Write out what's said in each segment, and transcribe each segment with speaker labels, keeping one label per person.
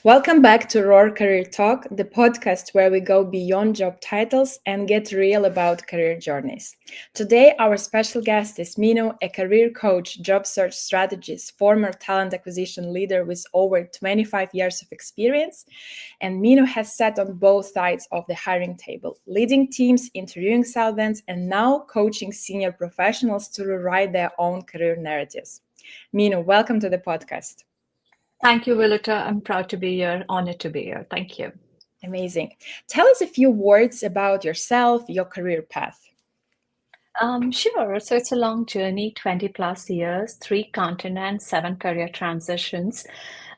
Speaker 1: Welcome back to Roar Career Talk, the podcast where we go beyond job titles and get real about career journeys. Today, our special guest is Meenu, a career coach, job search strategist, former talent acquisition leader with over 25 years of experience. And Meenu has sat on both sides of the hiring table, leading teams, interviewing students, and now coaching senior professionals to rewrite their own career narratives. Meenu, welcome to the podcast.
Speaker 2: Thank you, Willita. I'm proud to be here, honored to be here. Thank you.
Speaker 1: Amazing. Tell us a few words about yourself, your career path.
Speaker 2: Sure. So it's a long journey, 20 plus years, 3 continents, 7 career transitions.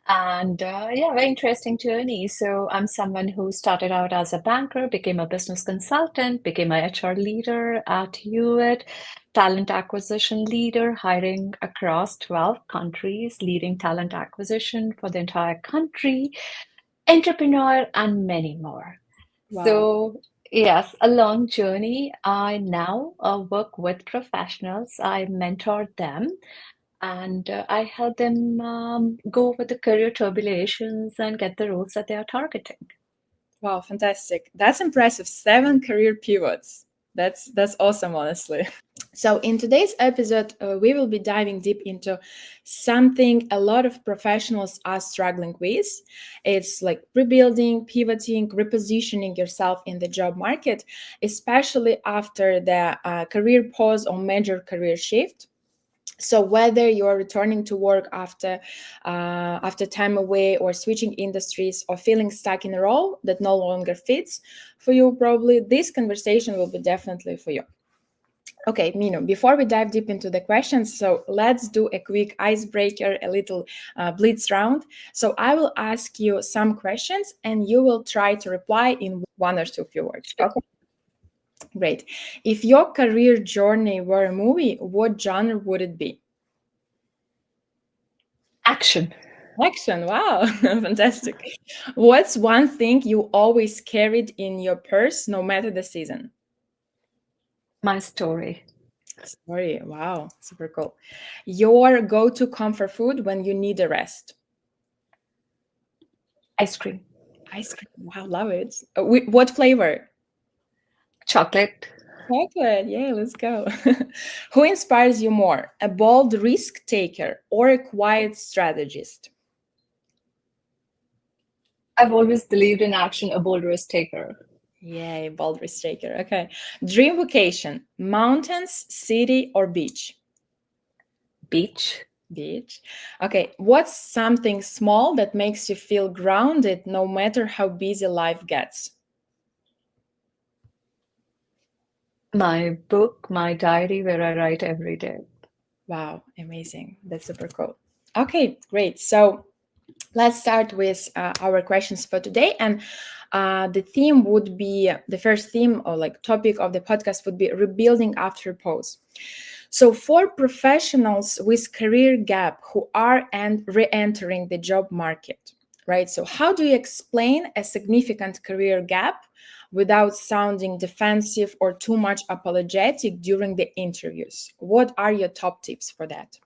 Speaker 2: And very interesting journey. So I'm someone who started out as a banker, became a business consultant, became a HR leader at Hewitt, talent acquisition leader, hiring across 12 countries, leading talent acquisition for the entire country, entrepreneur, and many more.
Speaker 1: Wow.
Speaker 2: So, yes, a long journey. I now work with professionals. I mentor them and I help them go over the career turbulations and get the roles that they are targeting.
Speaker 1: Wow, fantastic. That's impressive. 7 career pivots. That's awesome, honestly. So, in today's episode, we will be diving deep into something a lot of professionals are struggling with. It's like rebuilding, pivoting, repositioning yourself in the job market, especially after the career pause or major career shift. So whether you're returning to work after time away or switching industries or feeling stuck in a role that no longer fits for you, probably this conversation will be definitely for you. Okay, Meenu, before we dive deep into the questions, so let's do a quick icebreaker, a little blitz round. So I will ask you some questions and you will try to reply in one or two few words. Okay. Great. If your career journey were a movie, what genre would it be?
Speaker 2: Action.
Speaker 1: Action. Wow. Fantastic. What's one thing you always carried in your purse, no matter the season?
Speaker 2: My story.
Speaker 1: Story. Wow. Super cool. Your go-to comfort food when you need a rest?
Speaker 2: Ice cream.
Speaker 1: Ice cream. Wow. Love it. What flavor?
Speaker 2: Chocolate.
Speaker 1: Chocolate. Yeah, let's go. Who inspires you more, a bold risk taker or a quiet strategist?
Speaker 2: I've always believed in action, a bold risk taker.
Speaker 1: Yay, bold risk taker. Okay. Dream vacation, mountains, city, or beach?
Speaker 2: Beach.
Speaker 1: Beach. Okay. What's something small that makes you feel grounded no matter how busy life gets?
Speaker 2: My book, my diary, where I write every day.
Speaker 1: Wow, amazing. That's super cool. Okay, great. So let's start with our questions for today. And the theme would be the first theme or like topic of the podcast would be rebuilding after pause. So for professionals with career gap who are re-entering the job market, right? So how do you explain a significant career gap without sounding defensive or too much apologetic during the interviews? What are your top tips for that?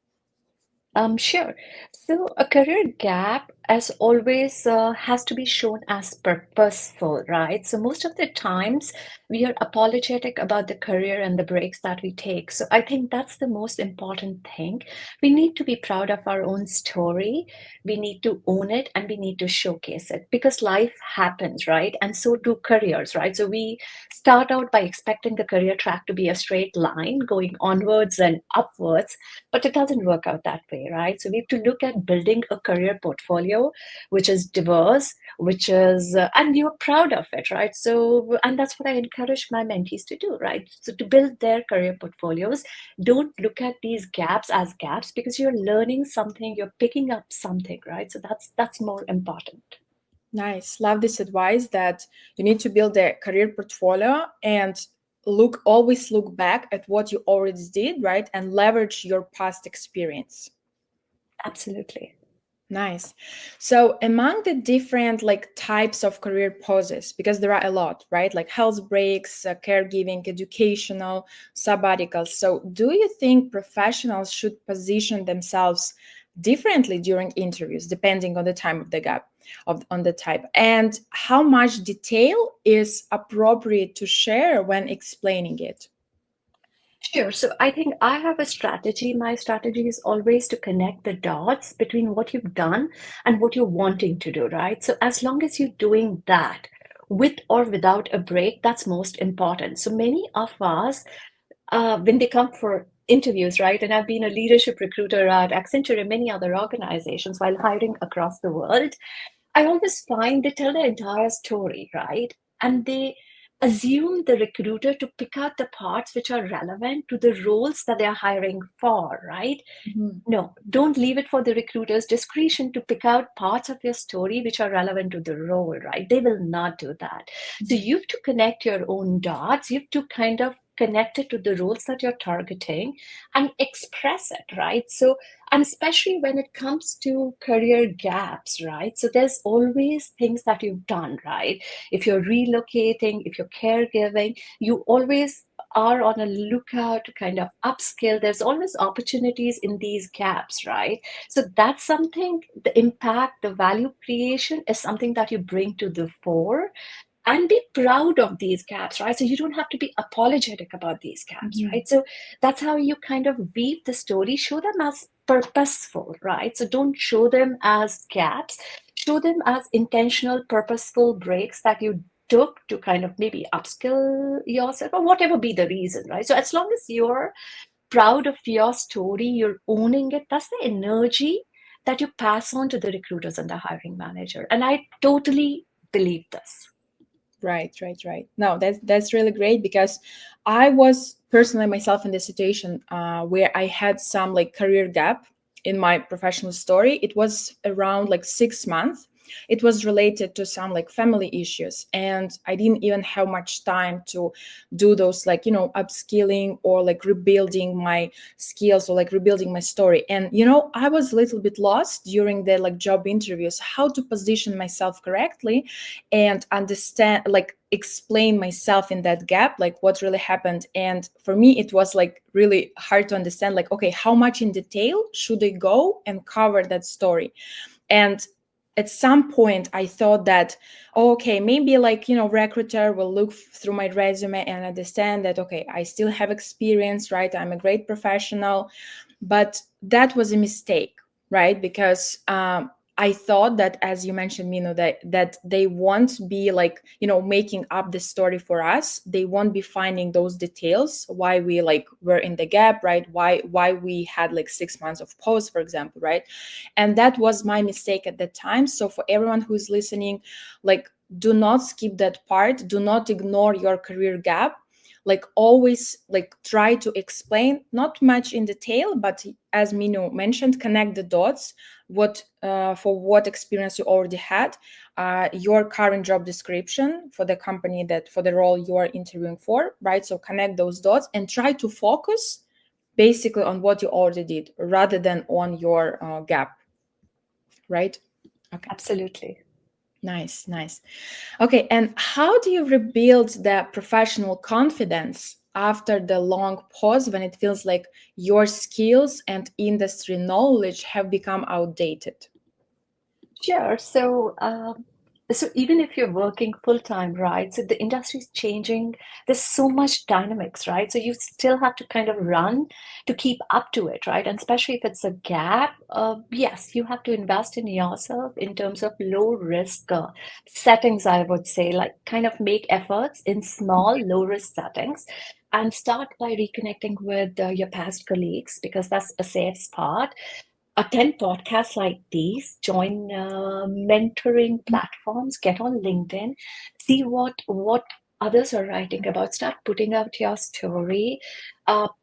Speaker 2: Sure. So a career gap, as always, has to be shown as purposeful, right? So most of the times we are apologetic about the career and the breaks that we take. So I think that's the most important thing. We need to be proud of our own story. We need to own it and we need to showcase it because life happens, right? And so do careers, right? So we start out by expecting the career track to be a straight line going onwards and upwards, but it doesn't work out that way, right? So we have to look at building a career portfolio which is diverse, which is, and you're proud of it, right? So, and that's what I encourage my mentees to do, right? So to build their career portfolios, don't look at these gaps as gaps because you're learning something, you're picking up something, right? So that's more important.
Speaker 1: Nice. Love this advice that you need to build a career portfolio and always look back at what you already did, right? And leverage your past experience.
Speaker 2: Absolutely.
Speaker 1: Nice. So among the different like types of career pauses, because there are a lot, right? Like health breaks, caregiving, educational, sabbaticals. So do you think professionals should position themselves differently during interviews, depending on the time of the gap, on the type, and how much detail is appropriate to share when explaining it?
Speaker 2: Sure. So I think I have a strategy. My strategy is always to connect the dots between what you've done and what you're wanting to do, right? So as long as you're doing that with or without a break, that's most important. So many of us, when they come for interviews, right? And I've been a leadership recruiter at Accenture and many other organizations while hiring across the world. I always find they tell the entire story, right? And they assume the recruiter to pick out the parts which are relevant to the roles that they're hiring for, right?
Speaker 1: Mhm.
Speaker 2: No, don't leave it for the recruiter's discretion to pick out parts of your story which are relevant to the role, right? They will not do that. So
Speaker 1: Mhm.
Speaker 2: you have to connect your own dots. You have to kind of connect it to the roles that you're targeting and express it, right? So, and especially when it comes to career gaps, right? So there's always things that you've done, right? If you're relocating, if you're caregiving, you always are on a lookout to kind of upskill. There's always opportunities in these gaps, right? So that's something, the impact, the value creation is something that you bring to the fore and be proud of these gaps, right? So you don't have to be apologetic about these gaps,
Speaker 1: Mhm.
Speaker 2: right? So that's how you kind of weave the story, show them as purposeful, right? So don't show them as gaps, show them as intentional, purposeful breaks that you took to kind of maybe upskill yourself or whatever be the reason, right? So as long as you're proud of your story, you're owning it, that's the energy that you pass on to the recruiters and the hiring manager. And I totally believe this.
Speaker 1: Right, right, right. No, that's really great, because I was personally myself in this situation where I had some like career gap in my professional story. It was around like 6 months. It was related to some like family issues, and I didn't even have much time to do those like upskilling or like rebuilding my skills or like rebuilding my story. And I was a little bit lost during the like job interviews, how to position myself correctly and understand, like explain myself in that gap, like what really happened. And for me it was like really hard to understand, like, okay, how much in detail should I go and cover that story? And at some point I thought that, okay, maybe like recruiter will look through my resume and understand that, okay, I still have experience, right, I'm a great professional. But that was a mistake, right? Because I thought that, as you mentioned, that they won't be like making up the story for us. They won't be finding those details, why we like were in the gap, right? Why we had like 6 months of pause, for example, right? And that was my mistake at that time. So for everyone who's listening, like, do not skip that part. Do not ignore your career gap. Like, always like try to explain, not much in detail, but as Meenu mentioned, connect the dots. What For what experience you already had, your current job description for the company, that for the role you are interviewing for, right? So connect those dots and try to focus basically on what you already did rather than on your gap, right? Okay.
Speaker 2: Absolutely.
Speaker 1: Nice, nice. Okay, and how do you rebuild that professional confidence after the long pause when it feels like your skills and industry knowledge have become outdated?
Speaker 2: Sure. So even if you're working full time, right? So the industry is changing. There's so much dynamics, right? So you still have to kind of run to keep up to it, right? And especially if it's a gap, yes, you have to invest in yourself in terms of low risk settings, I would say, like kind of make efforts in small, low risk settings. And start by reconnecting with your past colleagues because that's a safe spot. Attend podcasts like these, join mentoring platforms, get on LinkedIn, see what others are writing about, start putting out your story,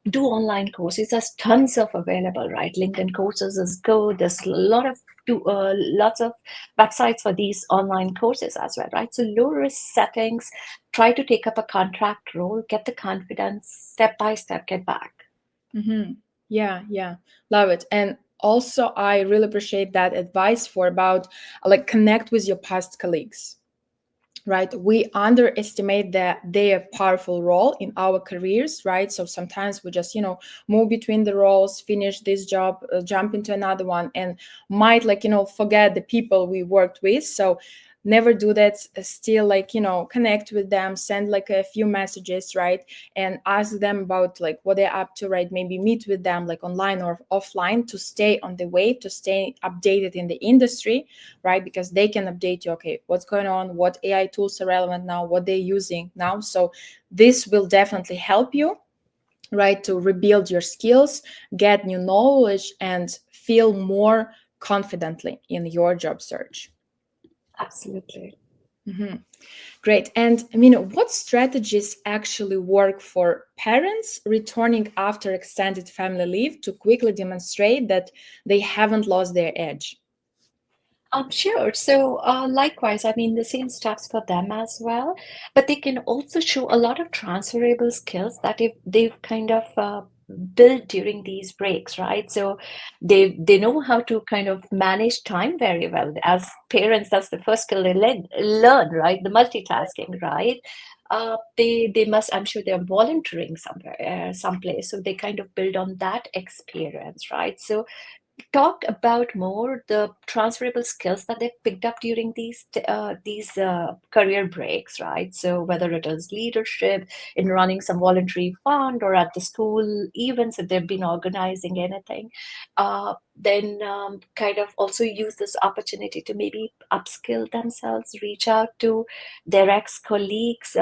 Speaker 2: do online courses. There's tons of available, right? LinkedIn courses is good. There's a lot of lots of websites for these online courses as well, right? So low risk settings, try to take up a contract role, get the confidence, step by step, get back.
Speaker 1: Mm-hmm. Yeah, yeah, love it. And also, I really appreciate that advice for about like connect with your past colleagues, right? We underestimate their powerful role in our careers, right? So sometimes we just, move between the roles, finish this job, jump into another one, and might forget the people we worked with. So never do that. Still connect with them, send a few messages, right? And ask them about what they're up to, right? Maybe meet with them online or offline to stay on the wave, to stay updated in the industry, right? Because they can update you, okay, what's going on, what AI tools are relevant now, what they're using now. So this will definitely help you, right, to rebuild your skills, get new knowledge, and feel more confidently in your job search.
Speaker 2: Absolutely.
Speaker 1: Great. And what strategies actually work for parents returning after extended family leave to quickly demonstrate that they haven't lost their edge?
Speaker 2: Sure. So, likewise, I mean, the same stuff's for them as well, but they can also show a lot of transferable skills that they've kind of built during these breaks, right? So they know how to kind of manage time very well. As parents, that's the first skill they learn, right? The multitasking, right? They must, I'm sure they're volunteering somewhere, someplace, so they kind of build on that experience, right? So talk about more the transferable skills that they picked up during these career breaks, right? So whether it is leadership in running some voluntary fund or at the school events if they've been organizing anything, then kind of also use this opportunity to maybe upskill themselves, reach out to their ex-colleagues,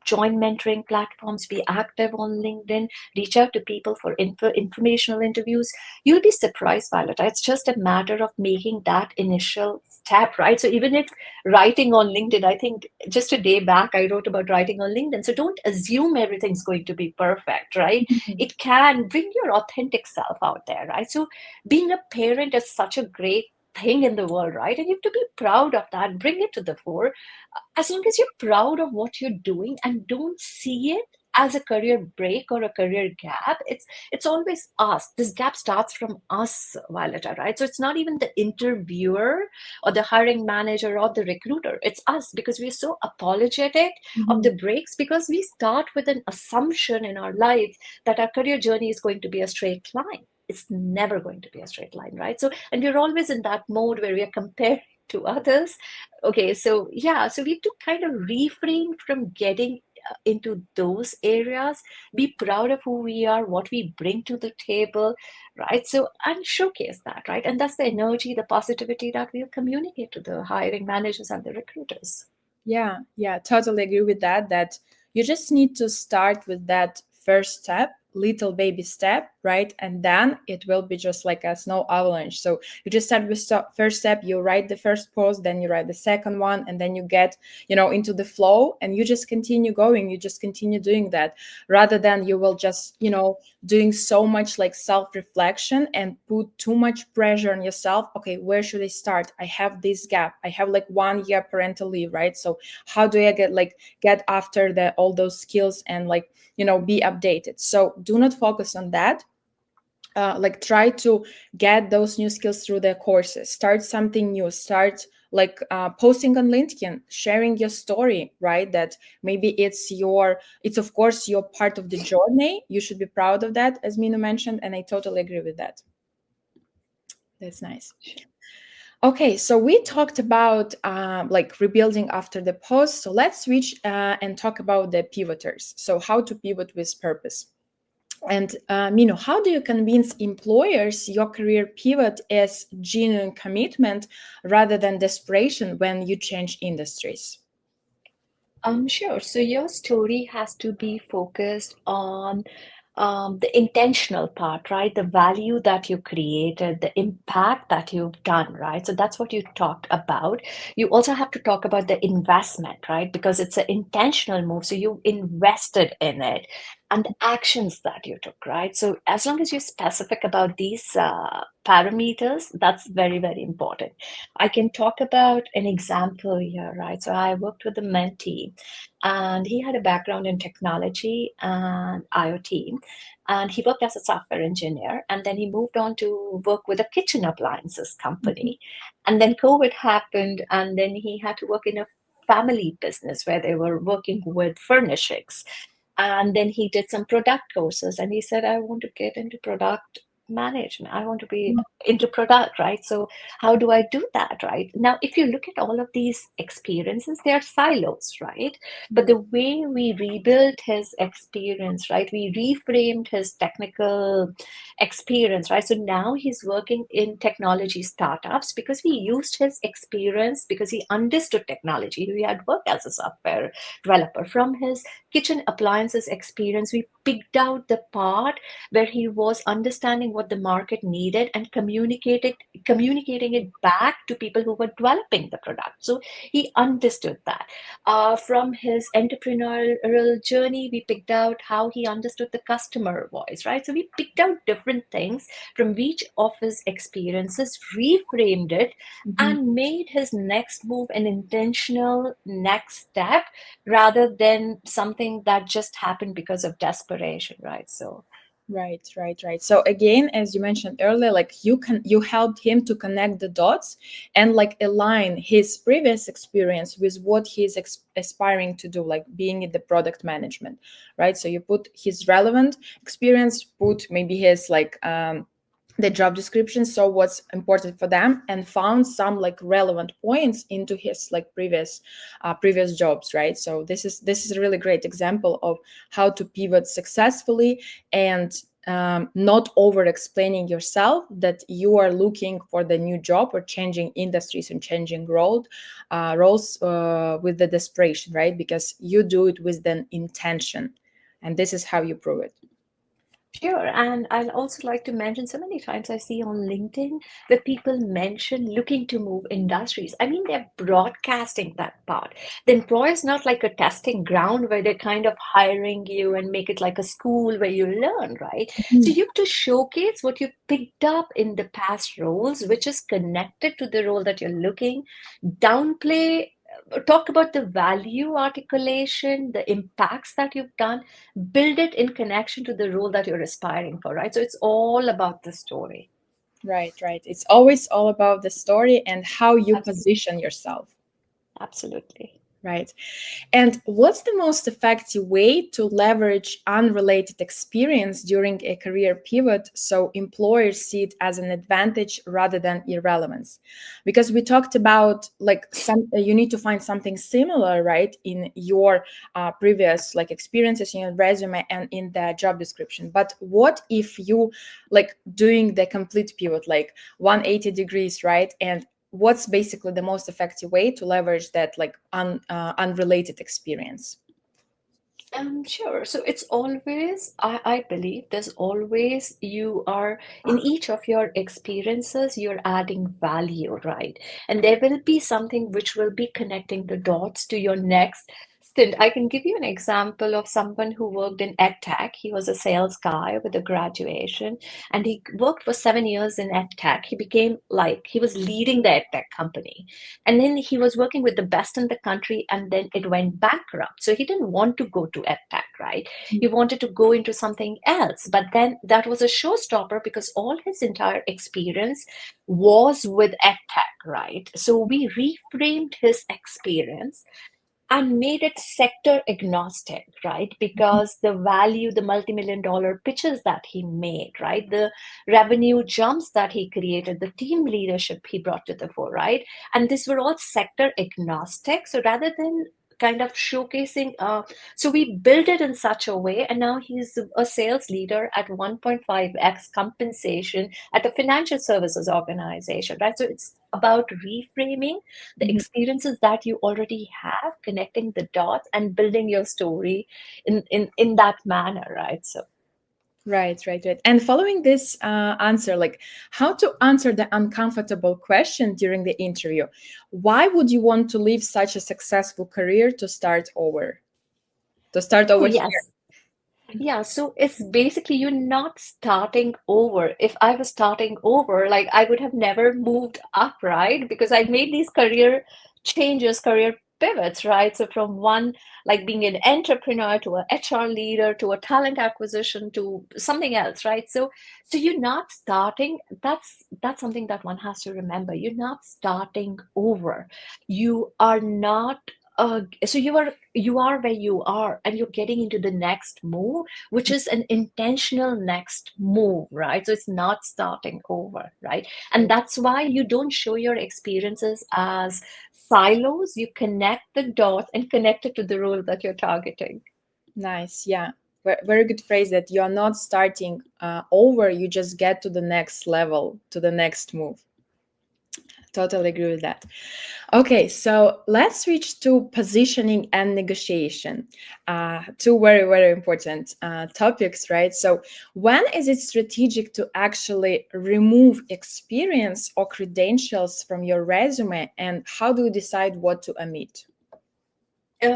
Speaker 2: join mentoring platforms, be active on LinkedIn, reach out to people for informational interviews. You'll be surprised, Violeta. It's just a matter of making that initial step, right? So even if writing on LinkedIn, I think just a day back, I wrote about writing on LinkedIn. So don't assume everything's going to be perfect, right? It can bring your authentic self out there, right? So being a parent is such a great thing in the world, right? And you have to be proud of that, bring it to the fore. As long as you're proud of what you're doing and don't see it as a career break or a career gap, it's always us. This gap starts from us, Violeta, right? So it's not even the interviewer or the hiring manager or the recruiter. It's us because we're so apologetic of the breaks because we start with an assumption in our life that our career journey is going to be a straight line. It's never going to be a straight line, right? So, and we're always in that mode where we are comparing to others. Okay, so yeah, so we have to kind of refrain from getting into those areas, be proud of who we are, what we bring to the table, right? So, and showcase that, right? And that's the energy, the positivity that we'll communicate to the hiring managers and the recruiters.
Speaker 1: Yeah, totally agree with that. That you just need to start with that first step, little baby step, right? And then it will be just like a snow avalanche. So you just start with first step, you write the first post, then you write the second one, and then you get, into the flow, and you just continue going. You just continue doing that, rather than you will just, doing so much like self-reflection and put too much pressure on yourself. Okay, where should I start? I have this gap. I have like 1 year parental leave, right? So how do I get after the all those skills and be updated? So do not focus on that. Try to get those new skills through the courses. Start something new. Start posting on LinkedIn, sharing your story, right? That maybe it's of course your part of the journey. You should be proud of that, as Meenu mentioned, and I totally agree with that. That's nice. Okay, so we talked about rebuilding after the pause. So let's switch and talk about the pivoters. So how to pivot with purpose. And Meenu, how do you convince employers your career pivot is genuine commitment rather than desperation when you change industries?
Speaker 2: Sure. So your story has to be focused on the intentional part, right? The value that you created, the impact that you've done, right? So that's what you talk about. You also have to talk about the investment, right? Because it's an intentional move. So you invested in it and the actions that you took, right? So as long as you're specific about these parameters, that's very, very important. I can talk about an example here, right? So I worked with a mentee and he had a background in technology and IoT. And he worked as a software engineer. And then he moved on to work with a kitchen appliances company. And then COVID happened. And then he had to work in a family business where they were working with furnishings. And then he did some product courses and he said, I want to get into product management. I want to be into product, right? So how do I do that, right? Now, if you look at all of these experiences, they are silos, right? But the way we rebuilt his experience, right? We reframed his technical experience, right? So now he's working in technology startups because we used his experience because he understood technology. He had worked as a software developer. From his kitchen appliances experience, we picked out the part where he was understanding what the market needed and communicating it back to people who were developing the product. So he understood that. From his entrepreneurial journey, we picked out how he understood the customer voice, right? So we picked out different things from each of his experiences, reframed it, and made his next move an intentional next step rather than something that just happened because of desperation, right? So
Speaker 1: Right. So again, as you mentioned earlier, like you helped him to connect the dots and like align his previous experience with what he's aspiring to do, like being in the product management, right? So you put his relevant experience, put maybe his like the job description, so what's important for them, and found some like relevant points into his like previous jobs, right? So this is a really great example of how to pivot successfully and not over explaining yourself that you are looking for the new job or changing industries and changing roles with the desperation, right? Because you do it with an intention, and this is how you prove it.
Speaker 2: sure. And I'd also like to mention so many times I see on LinkedIn that people mention looking to move industries. I mean, they're broadcasting that part. The employer is not like a testing ground where they're kind of hiring you and make it like a school where you learn, right? So you have to showcase what you picked up in the past roles, which is connected to the role that you're looking, downplay talk about the value articulation, the impacts that you've done, build it in connection to the role that you're aspiring for, right? So it's all about the story.
Speaker 1: Right. It's always all about the story and how you
Speaker 2: Absolutely.
Speaker 1: position yourself.
Speaker 2: Absolutely.
Speaker 1: Right. And what's the most effective way to leverage unrelated experience during a career pivot so employers see it as an advantage rather than irrelevance? Because we talked about like some you need to find something similar, right, in your previous like experiences in your resume and in the job description. But what if you like doing the complete pivot, like 180 degrees, right? And what's basically the most effective way to leverage that like unrelated experience?
Speaker 2: Sure. So it's always, I believe there's always, you are in each of your experiences, you're adding value, right? And there will be something which will be connecting the dots to your next stint. I can give you an example of someone who worked in ed tech. He was a sales guy with a graduation, and he worked for 7 years in ed tech. He became like, he was leading the ed tech company. And then he was working with the best in the country, and then it went bankrupt. So he didn't want to go to edtech, right? He wanted to go into something else. But then that was a showstopper because all his entire experience was with edtech, right? So we reframed his experience and made it sector agnostic, right? Because the value, the multi-million dollar pitches that he made, right? The revenue jumps that he created, the team leadership he brought to the fore, right? And these were all sector agnostic. So rather than kind of showcasing, so we built it in such a way, and now he's a sales leader at 1.5x compensation at a financial services organization, right? So it's about reframing the
Speaker 1: Mhm.
Speaker 2: experiences that you already have, connecting the dots and building your story in that manner, right? So
Speaker 1: Right. And following this answer, like how to answer the uncomfortable question during the interview. Why would you want to leave such a successful career to start over? To start
Speaker 2: oh
Speaker 1: over here.
Speaker 2: yes. Yeah, so it's basically you're not starting over. If I was starting over, like I would have never moved up, right? Because I made these career changes, career pivots, right? So from one, like being an entrepreneur to a HR leader to a talent acquisition to something else, right? So you're not starting. That's something that one has to remember. You're not starting over. You are not. So you are where you are, and you're getting into the next move, which is an intentional next move, right? So it's not starting over, right? And that's why you don't show your experiences as silos. You connect the dots and connect it to the role that you're targeting.
Speaker 1: Nice. Yeah. Very good phrase that you're not starting over, you just get to the next level, to the next move. Totally agree with that. Okay, so let's switch to positioning and negotiation. Two very, very important topics, right? So, when is it strategic to actually remove experience or credentials from your resume, and how do you decide what to omit?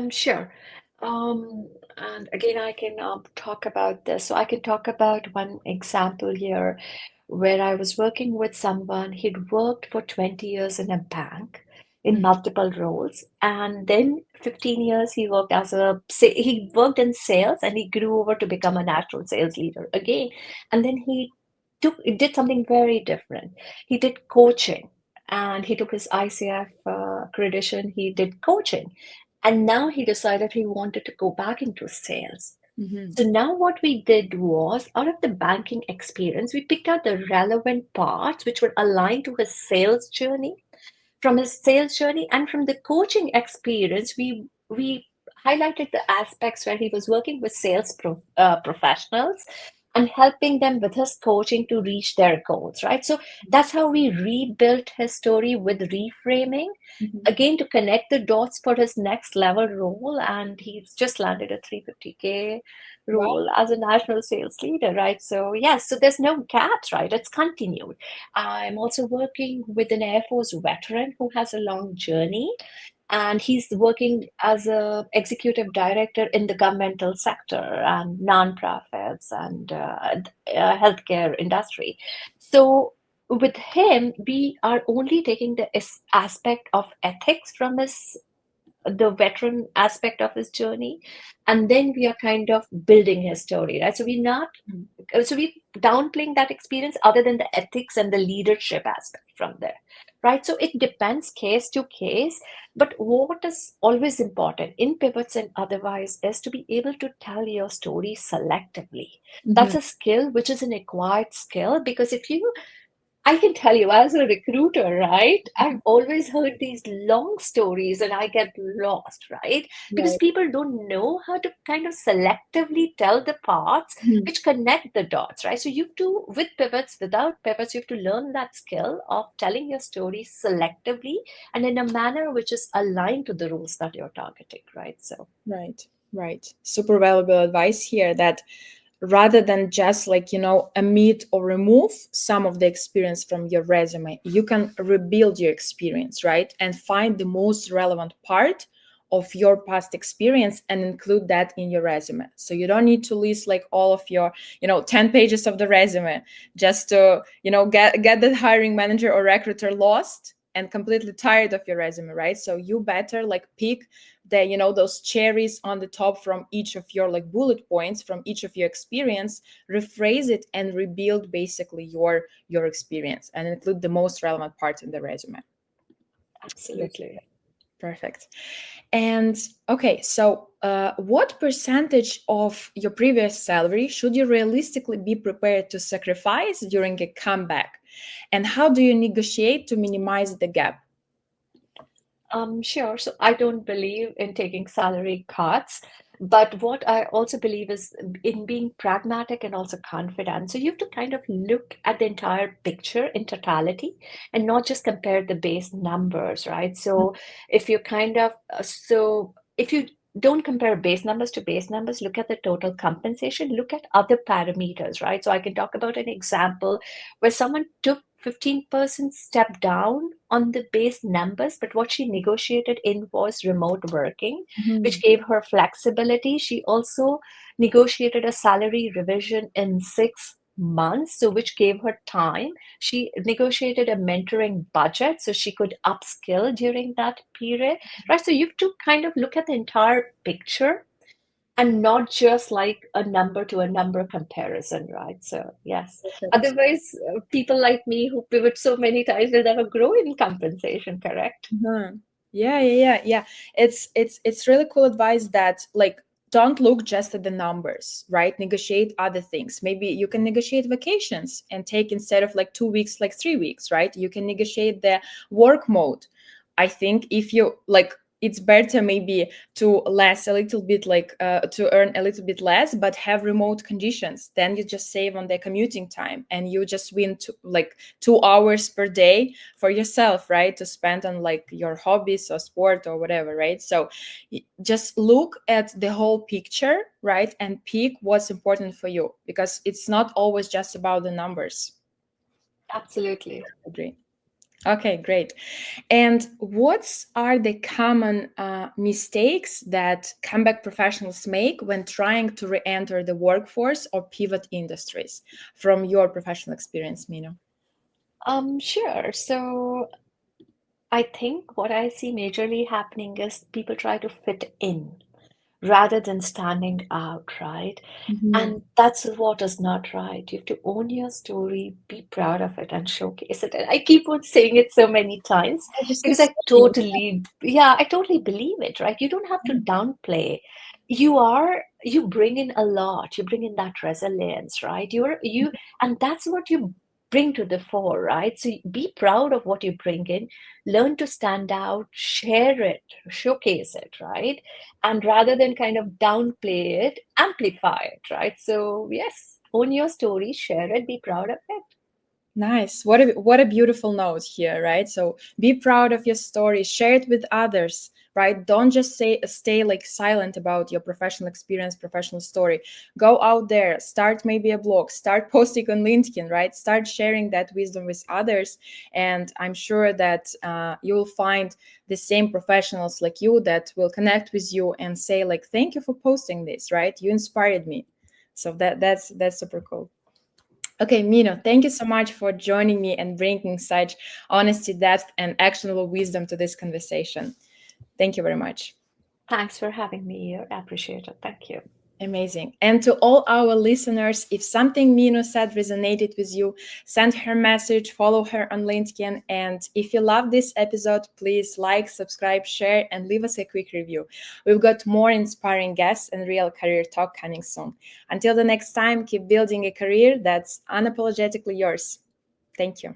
Speaker 2: Sure. And again, I can talk about this. So I can talk about one example here where I was working with someone. He'd worked for 20 years in a bank in multiple roles, and then 15 years he worked in sales, and he grew over to become a national sales leader again. And then he did something very different. He did coaching, and he took his ICF accreditation. He did coaching. And now he decided he wanted to go back into sales.
Speaker 1: Mhm.
Speaker 2: So now what we did was, out of the banking experience, we picked out the relevant parts which were aligned to his sales journey. From his sales journey and from the coaching experience, we highlighted the aspects where he was working with professionals and helping them with his coaching to reach their goals, right? So that's how we rebuilt his story with reframing,
Speaker 1: Mhm.
Speaker 2: again to connect the dots for his next level role. And he's just landed a 350K
Speaker 1: Wow.
Speaker 2: role as a national sales leader, right? So yes, so there's no gaps, right? It's continued. I'm also working with an Air Force veteran who has a long journey, and he's working as a executive director in the governmental sector and nonprofits and healthcare industry. So with him, we are only taking the aspect of ethics from the veteran aspect of his journey, and then we are kind of building his story, right? So we're downplaying that experience other than the ethics and the leadership aspect from there, right? So it depends case to case, but what is always important in pivots and otherwise is to be able to tell your story selectively.
Speaker 1: Mhm.
Speaker 2: That's a skill which is an acquired skill, because if you I can tell you, as a recruiter, right? I've always heard these long stories and I get lost, right? Because
Speaker 1: Right.
Speaker 2: people don't know how to kind of selectively tell the parts
Speaker 1: Mhm.
Speaker 2: which connect the dots, right? So you have to, with pivots, without pivots, you have to learn that skill of telling your story selectively and in a manner which is aligned to the roles that you're targeting, right? So,
Speaker 1: Right. Right. Super valuable advice here that rather than just like omit or remove some of the experience from your resume, you can rebuild your experience, right, and find the most relevant part of your past experience and include that in your resume. So you don't need to list like all of your 10 pages of the resume just to get the hiring manager or recruiter lost and completely tired of your resume, right? So you better like pick the those cherries on the top from each of your like bullet points from each of your experience, rephrase it and rebuild basically your experience and include the most relevant parts in the resume. That's
Speaker 2: absolutely.
Speaker 1: perfect. And okay, so what percentage of your previous salary should you realistically be prepared to sacrifice during a comeback, and how do you negotiate to minimize the gap?
Speaker 2: Sure. So I don't believe in taking salary cuts, but what I also believe is in being pragmatic and also confident. So you have to kind of look at the entire picture in totality and not just compare the base numbers, right? So if you don't compare base numbers to base numbers, look at the total compensation, look at other parameters, right? So I can talk about an example where someone took 15% step down on the base numbers, but what she negotiated in was remote working, which
Speaker 1: Mhm.
Speaker 2: gave her flexibility. She also negotiated a salary revision in 6 months, so which gave her time. She negotiated a mentoring budget so she could upskill during that period, right? So you have to kind of look at the entire picture and not just like a number to a number comparison, right? So, yes.
Speaker 1: Perfect.
Speaker 2: Otherwise, people like me who pivot so many times will never grow in compensation, correct?
Speaker 1: Mhm. Yeah. It's really cool advice that, like, don't look just at the numbers, right? Negotiate other things. Maybe you can negotiate vacations and take, instead of like 2 weeks, like 3 weeks, right? You can negotiate the work mode. I think if you like, it's better maybe to less a little bit, like to earn a little bit less but have remote conditions. Then you just save on the commuting time and you just win like 2 hours per day for yourself, right, to spend on like your hobbies or sport or whatever, right? So just look at the whole picture, right, and pick what's important for you, because it's not always just about the numbers.
Speaker 2: Absolutely.
Speaker 1: Agree. Okay, great. And what are the common mistakes that comeback professionals make when trying to re-enter the workforce or pivot industries, from your professional experience, Mino?
Speaker 2: Sure. So I think what I see majorly happening is people try to fit in rather than standing out, right?
Speaker 1: Mhm.
Speaker 2: And that's what is not right. You have to own your story, be proud of it, and showcase it. And I keep on saying it so many times
Speaker 1: I just
Speaker 2: because
Speaker 1: keep saying.
Speaker 2: I totally believe it, right? You don't have to
Speaker 1: Yeah.
Speaker 2: downplay. You bring in a lot. You bring in that resilience, right? And that's what you bring to the fore, right? So be proud of what you bring in, learn to stand out, share it, showcase it, right? And rather than kind of downplay it, amplify it, right? So, yes, own your story, share it, be proud of it.
Speaker 1: Nice. What a beautiful note here, right? So be proud of your story, share it with others, right? Don't just stay like silent about your professional experience, professional story. Go out there, start maybe a blog, start posting on LinkedIn, right? Start sharing that wisdom with others, and I'm sure that you'll find the same professionals like you that will connect with you and say like, "Thank you for posting this," right? You inspired me. So that's super cool. Okay, Mino, thank you so much for joining me and bringing such honesty, depth, and actionable wisdom to this conversation. Thank you very much.
Speaker 2: Thanks for having me here. I appreciate it. Thank you.
Speaker 1: Amazing. And to all our listeners, if something Mino said resonated with you, send her message, follow her on LinkedIn. And if you love this episode, please like, subscribe, share, and leave us a quick review. We've got more inspiring guests and real career talk coming soon. Until the next time, keep building a career that's unapologetically yours. Thank you.